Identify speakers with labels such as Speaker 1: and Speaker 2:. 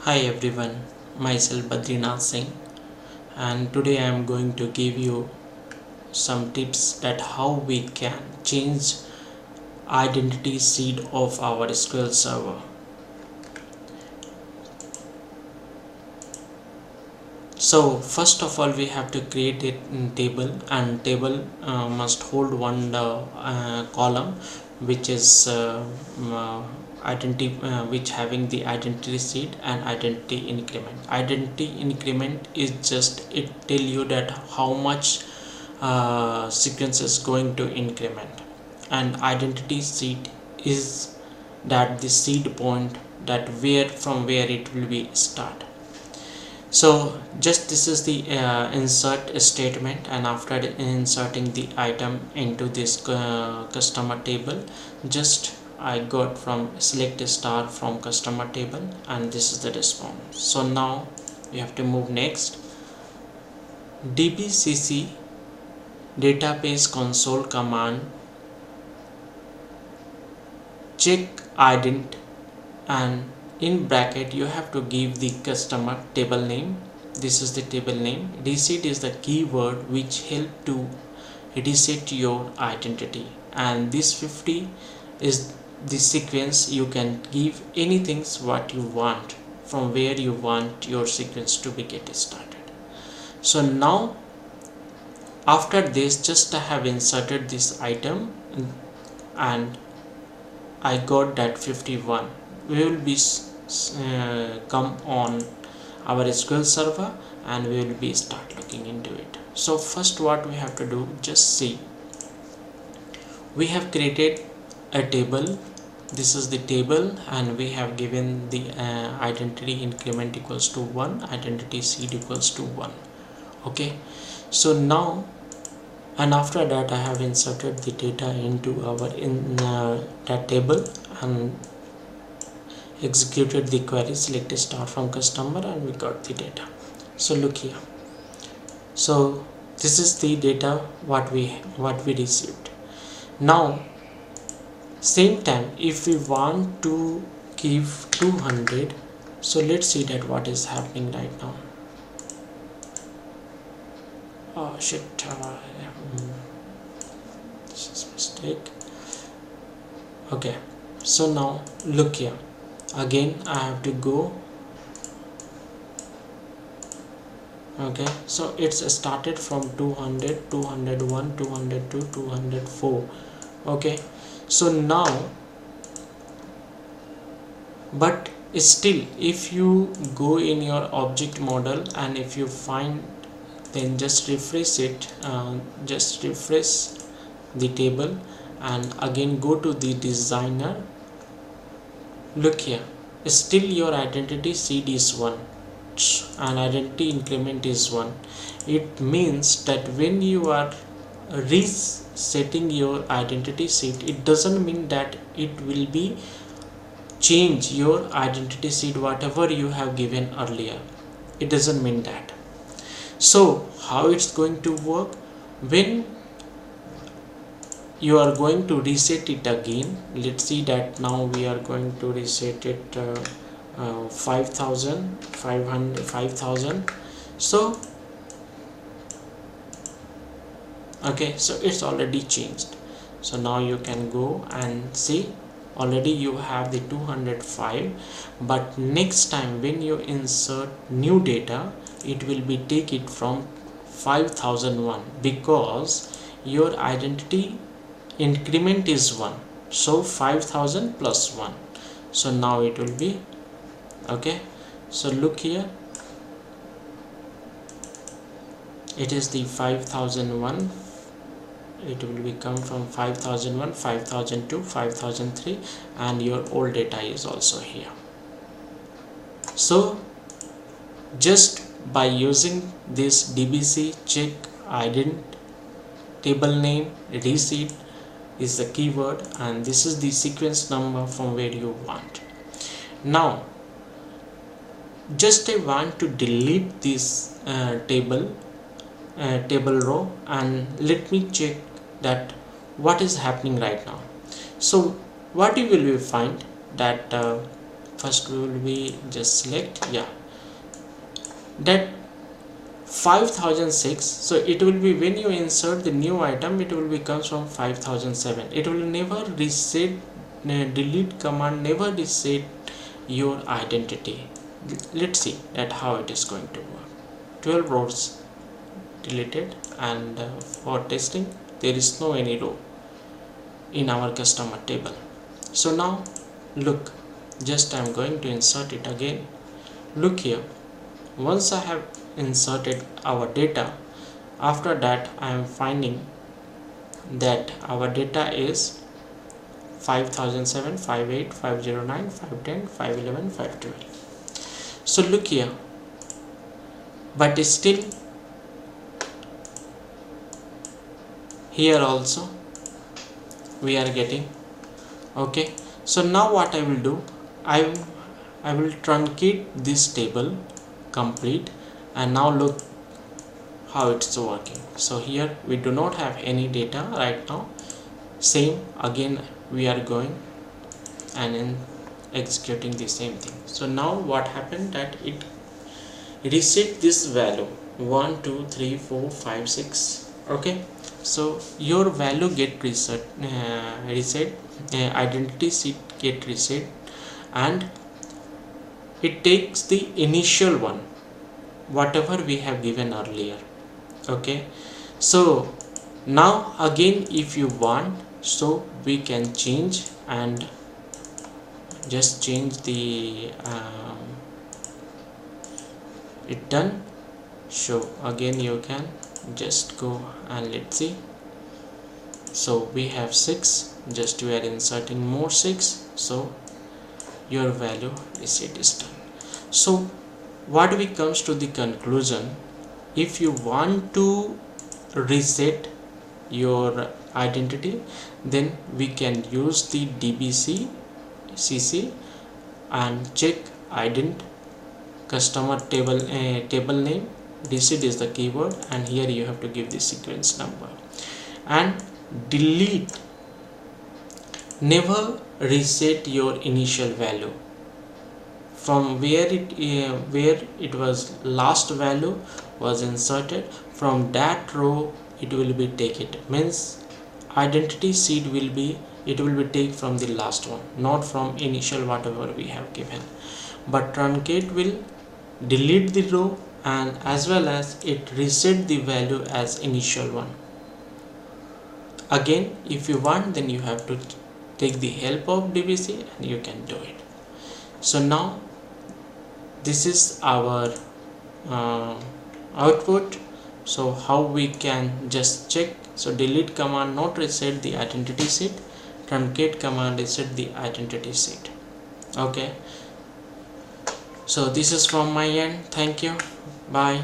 Speaker 1: Hi everyone, myself Badrinath Singh, and today I am going to give you some tips that how we can change identity seed of our SQL server. So first of all we have to create a table, and table must hold one column which is identity which having the identity seed and identity increment. Identity increment is just it tell you that how much sequence is going to increment, and identity seed is that the seed point that where from where it will be start. So just this is the insert statement, and after inserting the item into this customer table, just I got from select a star from customer table, and this is the response. So now we have to move next. dbcc database console command check ident, and in bracket you have to give the customer table name. This is the table name. Reset is the keyword which help to reset your identity, and this 50 is the sequence. You can give anything what you want, from where you want your sequence to be get started. So now after this, just I have inserted this item and I got that 51. We will be come on our SQL server and we will be start looking into it. So first what we have to do, just see, we have created a table. This is the table, and we have given the identity increment equals to 1, identity seed equals to 1. Okay, so now, and after that I have inserted the data into our that table and executed the query, select a star from customer, and we got the data. So look here, so this is the data what we received. Now same time, if we want to give 200, so let's see that what is happening right now. Oh shit, this is mistake. Okay, so now look here, again I have to go. Okay, so it's started from 200, 201, 202, 204. Okay, so now, but still if you go in your object model and if you find, then just refresh it, just refresh the table and again go to the designer. Look here, still your identity seed is 1 and identity increment is 1. It means that when you are resetting your identity seed, it doesn't mean that it will be change your identity seed whatever you have given earlier. It doesn't mean that. So how it's going to work, when you are going to reset it again, let's see that now we are going to reset it 5,000. So okay, so it's already changed. So now you can go and see, already you have the 205, but next time when you insert new data, it will be take it from 5001 because your identity increment is 1, so 5000 plus 1. So now it will be okay. So look here, it is the 5001. It will become from 5001, 5002, 5003, and your old data is also here. So just by using this dbc check ident, table name, reset is the keyword, and this is the sequence number from where you want. Now just I want to delete this table row, and let me check that what is happening right now. So what you will find that first we will be just select, yeah, that 5006. So it will be when you insert the new item, it will be comes from 5007. It will never reset, delete command never reset your identity. Let's see that how it is going to work. 12 rows deleted, and for testing there is no any row in our customer table. So now look, just I'm going to insert it again. Look here, once I have inserted our data, after that I am finding that our data is 5007, 58, 509, 510, 511, 512. So look here, but still here also we are getting. Okay, so now what I will do, I will truncate this table complete, and now look how it's working. So here we do not have any data right now. Same again we are going and in executing the same thing. So now what happened, that it reset this value 1 2 3 4 5 6. Okay, so your value get reset, identity sheet get reset, and it takes the initial one whatever we have given earlier. Okay, so now again if you want, so we can change and just change the it done. So again you can just go and let's see. So we have 6, just we are inserting more 6, so your value reset is done. So what we comes to the conclusion, if you want to reset your identity, then we can use the dbc cc and check ident customer table name. Reset is the keyword, and here you have to give the sequence number, and delete, never reset your initial value from where it was last value was inserted. From that row it will be take it, means identity seed will be, it will be take from the last one, not from initial whatever we have given. But truncate will delete the row, and as well as it reset the value as initial one. Again if you want, then you have to take the help of dbc and you can do it. So now this is our output. So how we can just check, so delete command not reset the identity sheet, truncate command reset the identity sheet. Okay, so this is from my end. Thank you, bye.